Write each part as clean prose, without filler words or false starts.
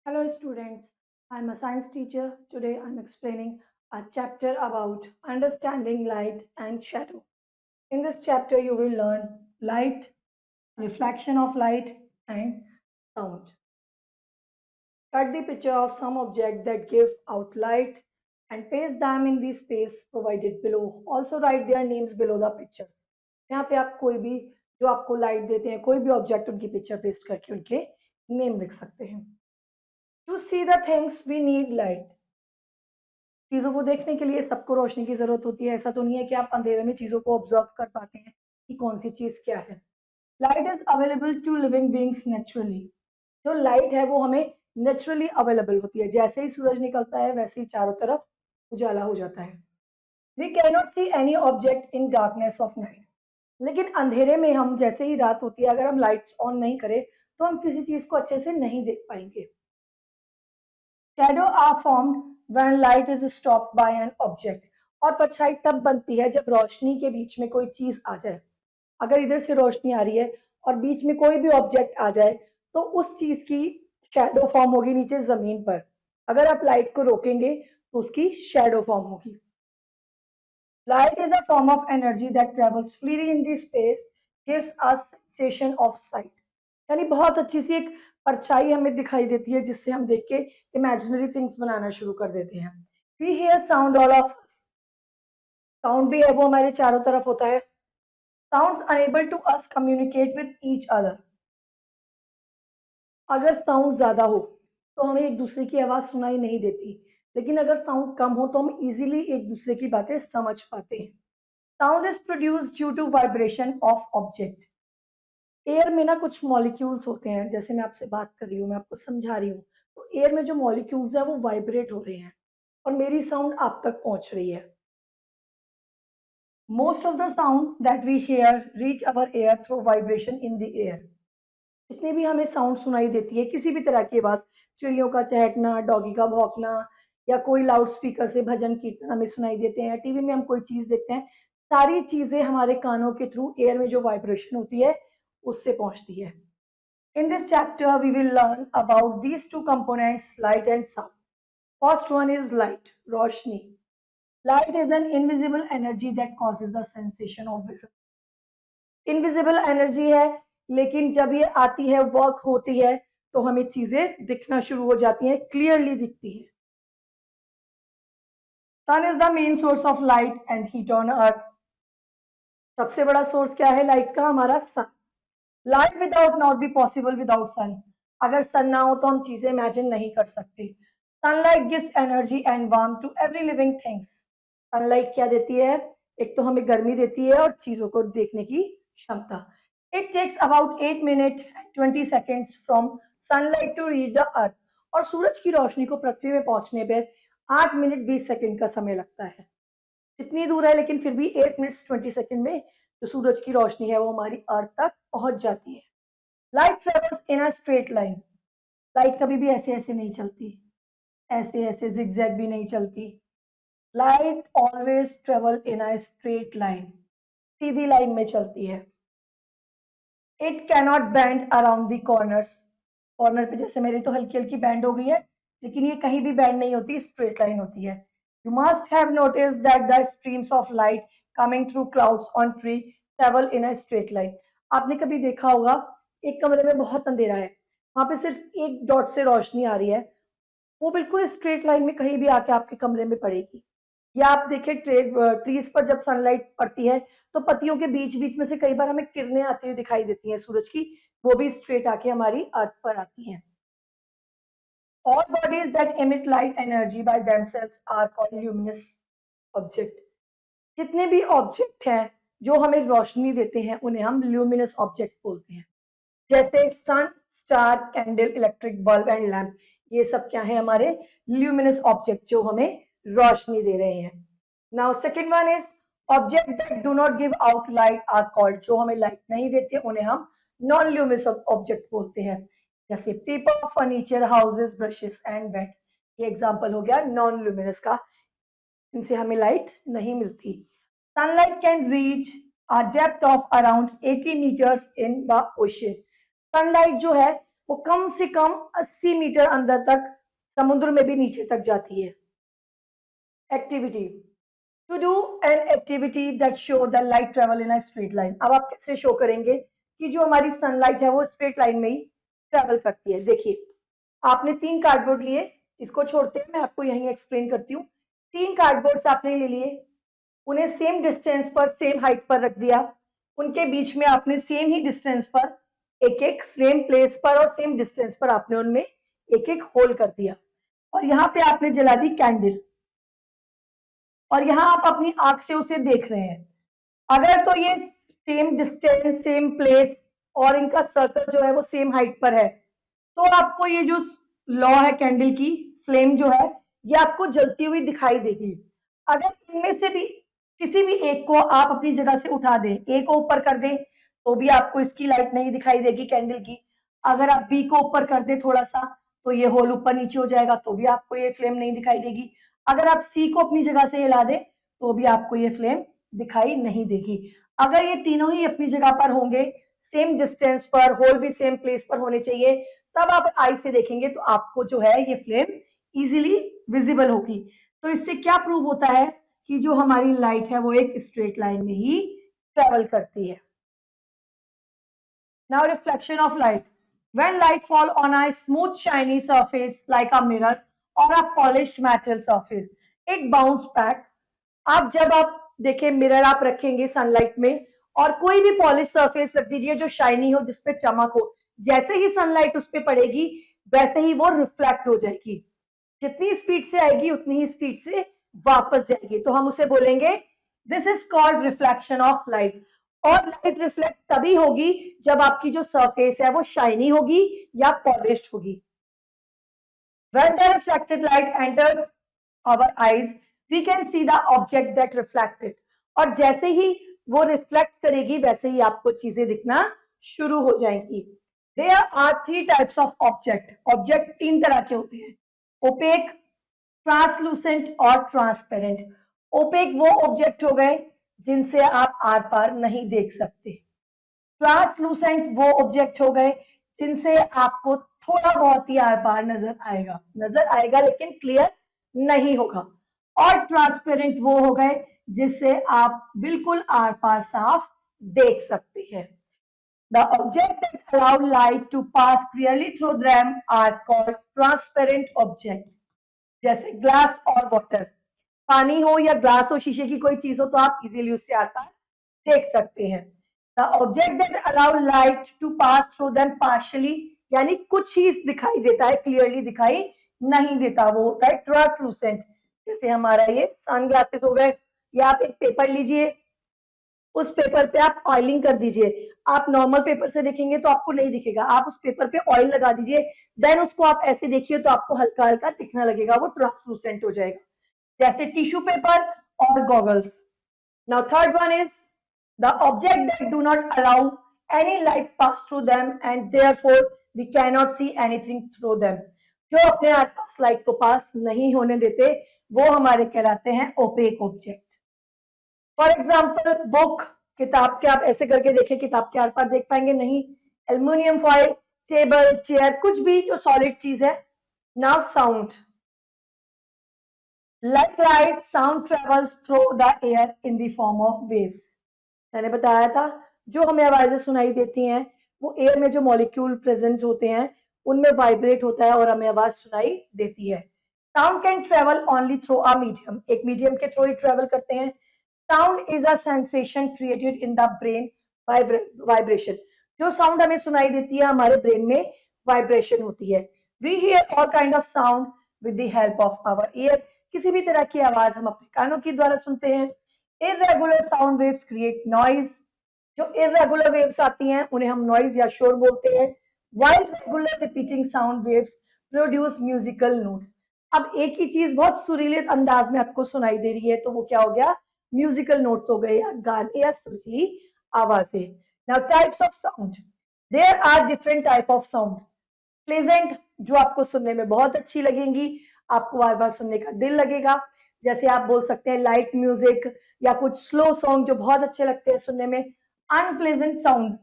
Hello students, I'm a science teacher. Today I'm explaining a chapter about understanding light and shadow. In this chapter you will learn light, reflection of light and sound. Cut the picture of some object that give out light and paste them in the space provided below. Also write their names below the picture. यहाँ पे आप कोई भी जो आपको light देते हैं कोई भी ऑब्जेक्ट उनकी पिक्चर पेस्ट करके उनके नेम लिख सकते हैं. To see the things we need light. चीज़ों को देखने के लिए सबको रोशनी की ज़रूरत होती है. ऐसा तो नहीं है कि आप अंधेरे में चीज़ों को ऑब्जर्व कर पाते हैं कि कौन सी चीज़ क्या है. Light is available to living beings naturally. जो लाइट है वो हमें नेचुरली अवेलेबल होती है. जैसे ही सूरज निकलता है वैसे ही चारों तरफ उजाला हो जाता है. We can not see any object in darkness of night. लेकिन अंधेरे में हम जैसे ही रात होती है अगर हम लाइट्स ऑन नहीं करें तो हम किसी चीज़ को अच्छे से नहीं देख पाएंगे. Shadow are formed when light is stopped by an object. और परछाई तब बनती है जब रोशनी के बीच में कोई चीज आ जाए. अगर इधर से रोशनी आ रही है और बीच में कोई भी ऑब्जेक्ट आ जाए तो उस चीज की शैडो फॉर्म होगी नीचे जमीन पर. अगर आप लाइट को रोकेंगे तो उसकी शैडो फॉर्म होगी. Light is a form of energy that travels freely in the space, gives us sensation of site. यानी बहुत अच्छी सी एक परछाई हमें दिखाई देती है जिससे हम देख के इमेजिनरी थिंग्स बनाना शुरू कर देते हैं. We hear sound all of. Sound भी है वो हमारे चारों तरफ होता है. Sounds enable to us communicate with each other. अगर साउंड ज्यादा हो तो हमें एक दूसरे की आवाज सुनाई नहीं देती. लेकिन अगर साउंड कम हो तो हम इजीली एक दूसरे की बातें समझ पाते हैं. Sound is produced due to vibration of object. Air में ना कुछ मॉलिक्यूल्स होते हैं. जैसे मैं आपसे बात कर रही हूँ, मैं आपको समझा रही हूँ, तो एयर में जो मॉलिक्यूल्स है वो वाइब्रेट हो रहे हैं और मेरी साउंड आप तक पहुंच रही है. Most of the sound that we hear reach our ear through vibration in the air. जितनी भी हमें साउंड सुनाई देती है किसी भी तरह की आवाज, चिड़ियों का चहकना, डॉगी का भौंकना या कोई लाउड स्पीकर से भजन कीर्तन हमें सुनाई देते हैं, टीवी में हम कोई चीज देखते हैं, सारी चीजें हमारे कानों के थ्रू एयर में जो वाइब्रेशन होती है उससे पहुंचती है. In this chapter, we will learn about these two components, light and sound. First one is light, roshni. Light is an invisible energy that causes the sensation of vision. Invisible energy है, लेकिन जब ये आती है, work होती है, तो हमें चीजें दिखना शुरू हो जाती हैं, क्लियरली दिखती है. Sun is the main source of light and heat on earth. सबसे बड़ा सोर्स क्या है लाइट का? हमारा sun. Life without not be possible without sun. अगर सन ना हो तो हम चीजें इमेजिन नहीं कर सकते. Sunlight gives energy and warm to every living things. Sunlight क्या देती है? एक तो हमें गर्मी देती है और चीजों को देखने की क्षमता. It takes about 8 minute 20 seconds from sunlight to reach the earth. और सूरज की रोशनी को पृथ्वी में पहुंचने पर 8 मिनट 20 सेकेंड का समय लगता है. इतनी दूर है लेकिन फिर भी 8 मिनट 20 सेकेंड में जो सूरज की रोशनी है वो हमारी अर्थ तक पहुंच जाती है. Light travels in a straight line. Light कभी भी ऐसे ऐसे नहीं चलती, ऐसे ऐसे जिगजैग भी नहीं चलती. Light always travel in a straight line. Sidhi line में चलती है. It cannot band around the corners. Corner पे जैसे मेरी तो हल्की हल्की बैंड हो गई है, लेकिन ये कहीं भी बैंड नहीं होती, स्ट्रेट लाइन होती है. You must have notice that the streams of light coming through clouds on tree travel in a straight line. आपने कभी देखा होगा एक कमरे में बहुत अंधेरा है, वहां पे सिर्फ एक डॉट से रोशनी आ रही है, वो बिल्कुल स्ट्रेट लाइन में कहीं भी आके आपके कमरे में पड़ेगी. या आप देखिए ट्रीज पर जब सनलाइट पड़ती है तो पत्तियों के बीच बीच में से कई बार हमें किरणें आती हुई दिखाई देती हैं सूरज की, वो भी स्ट्रेट आके हमारी अर्थ पर आती हैं. All bodies that emit light energy by themselves are called luminous object. जितने भी ऑब्जेक्ट हैं जो हमें रोशनी देते हैं उन्हें हम ल्यूमिनस ऑब्जेक्ट बोलते हैं. जैसे sun, star, candle, electric bulb and lamp, ये सब क्या है? हमारे ल्यूमिनस ऑब्जेक्ट जो हमें रोशनी दे रहे हैं. Now second one is object that do not give out light are called. जो हमें लाइट नहीं देते उन्हें हम नॉन ल्यूमिनस ऑब्जेक्ट बोलते हैं. जैसे paper, furniture, houses, brushes and bed. ये एग्जांपल हो गया नॉन ल्यूमिनस का, इनसे हमें लाइट नहीं मिलती. Sunlight can reach a depth of around 80 metres in the ocean. Sunlight जो है वो कम से कम 80 मीटर अंदर तक समुद्र में भी नीचे तक जाती है। Activity to do an activity that show the light travel in a straight line. अब आप कैसे शो करेंगे कि जो हमारी सनलाइट है वो स्ट्रेट लाइन में ही ट्रेवल करती है। देखिए, आपने 3 कार्डबोर्ड लिए, इसको छोड़ते हैं, मैं आपको यहीं एक्सप्लेन करती हूँ। 3 कार्डबोर्ड्स आपने ले लिए, उन्हें सेम डिस्टेंस पर, सेम हाइट पर रख दिया। उनके बीच में आपने सेम ही डिस्टेंस पर एक-एक, सेम प्लेस पर और सेम डिस्टेंस पर आपने उनमें एक-एक होल कर दिया। और यहाँ पे आपने जला दी कैंडल, और यहाँ आप अपनी आंख से उसे देख रहे हैं। अगर तो ये सेम डिस्टेंस, सेम प्लेस और इनका सर्कल जो है वो सेम हाइट पर है, तो आपको ये जो लॉ है कैंडल की, फ्लेम जो है, ये आपको जलती हुई दिखाई देगी। अगर इनमें से भी किसी भी एक को आप अपनी जगह से उठा दें, ए को ऊपर कर दें, तो भी आपको इसकी लाइट नहीं दिखाई देगी कैंडल की। अगर आप बी को ऊपर कर दें थोड़ा सा, तो ये होल ऊपर नीचे हो जाएगा, तो भी आपको ये फ्लेम नहीं दिखाई देगी। अगर आप सी को अपनी जगह से हिला दें, तो भी आपको ये फ्लेम दिखाई नहीं देगी। अगर ये तीनों ही अपनी जगह पर होंगे, सेम डिस्टेंस पर, होल भी सेम प्लेस पर होने चाहिए, तब आप आई से देखेंगे तो आपको जो है ये फ्लेम इजीली विजिबल होगी। तो इससे क्या प्रूव होता है कि जो हमारी लाइट है वो एक स्ट्रेट लाइन में ही ट्रेवल करती है। Now reflection of light. When light fall on a smooth shiny surface like a mirror or a polished metal surface, it bounce back. जब आप देखें, मिरर आप रखेंगे सनलाइट में और कोई भी पॉलिश सरफेस रख दीजिए जो शाइनी हो, जिसपे चमक हो, जैसे ही सनलाइट उस पर पड़ेगी वैसे ही वो रिफ्लेक्ट हो जाएगी। जितनी स्पीड से आएगी उतनी ही स्पीड से वापस जाएगी, तो हम उसे बोलेंगे this is called reflection of light. और लाइट रिफ्लेक्ट तभी होगी जब आपकी जो सरफेस है वो शाइनी होगी या पॉलिश्ड होगी। When the reflected light enters our eyes, we can see the object that reflected. और जैसे ही वो रिफ्लेक्ट करेगी वैसे ही आपको चीजें दिखना शुरू हो जाएंगी। There are 3 types of object. Object 3 तरह के होते हैं, ओपेक, ट्रांसलूसेंट और ट्रांसपेरेंट। ओपेक वो ऑब्जेक्ट हो गए जिनसे आप आर पार नहीं देख सकते। ट्रांसलूसेंट वो ऑब्जेक्ट हो गए जिनसे आपको थोड़ा बहुत ही आर पार नजर आएगा लेकिन क्लियर नहीं होगा। और ट्रांसपेरेंट वो हो गए जिससे आप बिल्कुल आर पार साफ देख सकते हैं। The object that allow light to pass clearly through them are called transparent objects. जैसे ग्लास और वाटर, पानी हो या ग्लास हो, शीशे की कोई चीज हो, तो आप इजीली उससे आर पार देख सकते हैं। The object that allow light to pass through them partially, यानी कुछ ही दिखाई देता है, क्लियरली दिखाई नहीं देता, वो होता है ट्रांसलूसेंट। जैसे हमारा ये सनग्लासेस हो गए, या आप एक पेपर लीजिए, उस पेपर पे आप ऑयलिंग कर दीजिए। आप नॉर्मल पेपर से देखेंगे तो आपको नहीं दिखेगा, आप उस पेपर पे ऑयल लगा दीजिए, देन उसको आप ऐसे देखिए तो आपको हल्का हल्का दिखना लगेगा, वो ट्रांसलूसेंट हो जाएगा। जैसे टिश्यू पेपर और goggles. Now third one is the object that do not allow any light pass through them and therefore we cannot see anything through them. जो अपने आसपास लाइट को पास नहीं होने देते वो हमारे कहलाते हैं opaque object. For example book, किताब के आप ऐसे करके देखें, किताब के आर पार देख पाएंगे नहीं। एल्यूमिनियम फॉइल, टेबल, चेयर, कुछ भी जो सॉलिड चीज है। Now sound, like light, sound travels through the air in the form of waves. मैंने बताया था जो हमें आवाजें सुनाई देती हैं वो एयर में जो मॉलिक्यूल प्रेजेंट होते हैं उनमें वाइब्रेट होता है और हमें आवाज सुनाई देती है। Sound can travel only through a medium, एक मीडियम के थ्रू ही ट्रेवल करते हैं। Sound is a sensation created in the brain, vibration. जो साउंड हमें सुनाई देती है हमारे ब्रेन में वाइब्रेशन होती है। We hear all kind of sound with the help of our ear, किसी भी तरह की आवाज हम अपने कानों के द्वारा सुनते हैं। irregular sound waves create noise, जो irregular waves आती हैं उन्हें हम noise या शोर बोलते हैं। while regular repeating sound waves produce musical notes। अब एक ही चीज बहुत सुरीले अंदाज में आपको सुनाई दे रही है तो वो क्या हो गया, म्यूजिकल नोट्स हो गए या गाने या सुरीली आवाजें। Now types of sound, there are different type of sound. Pleasant, जो आपको सुनने में बहुत अच्छी लगेंगी, आपको बार बार सुनने का दिल लगेगा, जैसे आप बोल सकते हैं लाइट म्यूजिक या कुछ स्लो सॉन्ग जो बहुत अच्छे लगते हैं सुनने में। अनप्लेजेंट साउंड,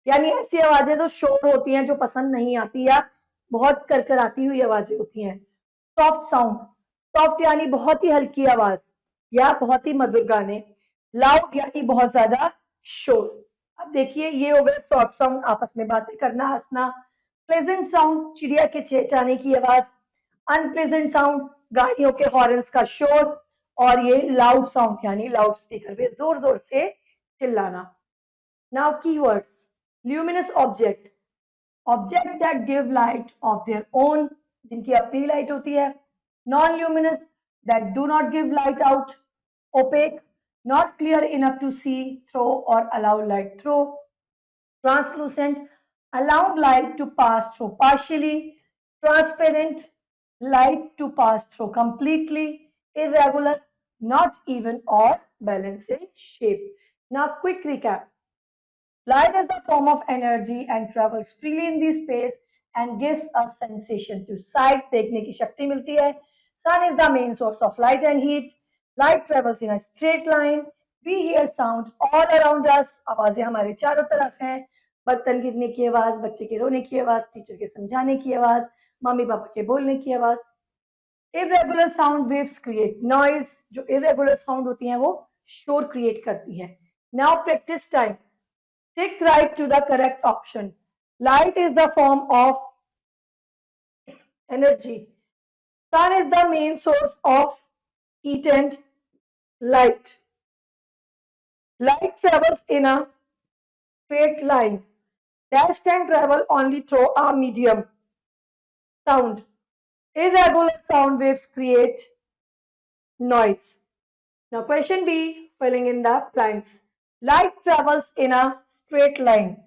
यानी ऐसी आवाजें तो शोर होती हैं जो पसंद नहीं आती या बहुत करकराती हुई आवाजें होती हैं। सॉफ्ट साउंड, सॉफ्ट यानी बहुत ही हल्की आवाज या बहुत ही मधुर गाने। लाउड यानी बहुत ज्यादा शोर। अब देखिए ये हो गया सॉफ्ट साउंड, आपस में बातें करना, हंसना। प्लेजेंट साउंड, चिड़िया के चहचहाने की आवाज। अनप्लेजेंट साउंड, गाड़ियों के हॉर्न्स का शोर। और ये लाउड साउंड यानी लाउड स्पीकर पे जोर जोर से चिल्लाना। Now keywords, luminous object, object that give light of their own, जिनकी अपनी लाइट होती है। Non luminous, that do not give light out. Opaque, not clear enough to see through or allow light through. Translucent, allowed light to pass through partially. Transparent, light to pass through completely. Irregular, not even or balanced in shape. Now quick recap. Light is the form of energy and travels freely in the space and gives us sensation to sight. देखने की शक्ति मिलती है. Sun is the main source of light and heat. Light travels in a straight line. We hear sound all around us. आवाजें हमारे चारों तरफ हैं. बर्तन गिरने की आवाज, बच्चे के रोने की आवाज, टीचर के समझाने की आवाज, मम्मी पापा के बोलने की आवाज. Irregular sound waves create noise. जो irregular sound होती हैं वो शोर क्रिएट करती हैं. Now practice time. Tick right to the correct option. Light is the form of energy. Sun is the main source of heat and light. Light travels in a straight line. Dash can travel only through a medium. Sound. Irregular sound waves create noise. Now question B, filling in the blanks. Light travels in a straight line.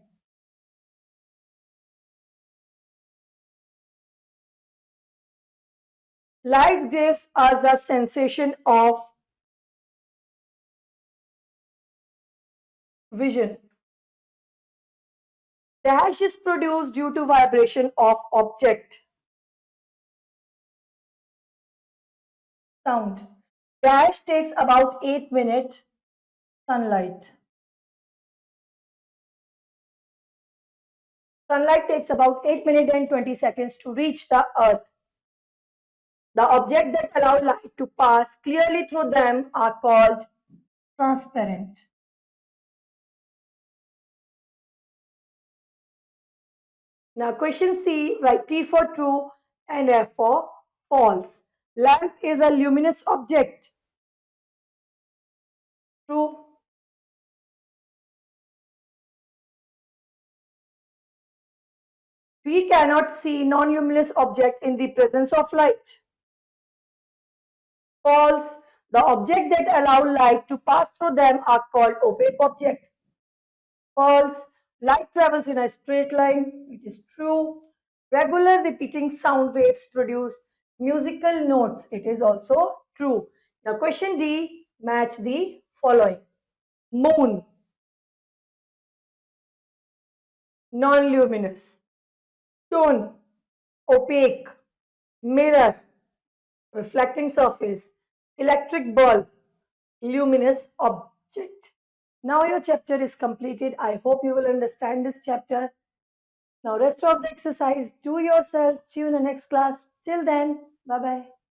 Light gives us the sensation of vision. Dash is produced due to vibration of object. Sound. Dash takes about 8 minutes. Sunlight. Sunlight takes about 8 minutes and 20 seconds to reach the earth. The objects that allow light to pass clearly through them are called transparent. Now question C, write T for true and F for false. Lamp is a luminous object. True. We cannot see non-luminous object in the presence of light. False. The objects that allow light to pass through them are called opaque objects. False. Light travels in a straight line. It is true. Regular repeating sound waves produce musical notes. It is also true. Now question D, match the following. Moon, non-luminous. Stone, opaque. Mirror, reflecting surface. Electric bulb, luminous object. Now your chapter is completed. I hope you will understand this chapter. Now rest of the exercise do yourself. See you in the next class. Till then, bye bye.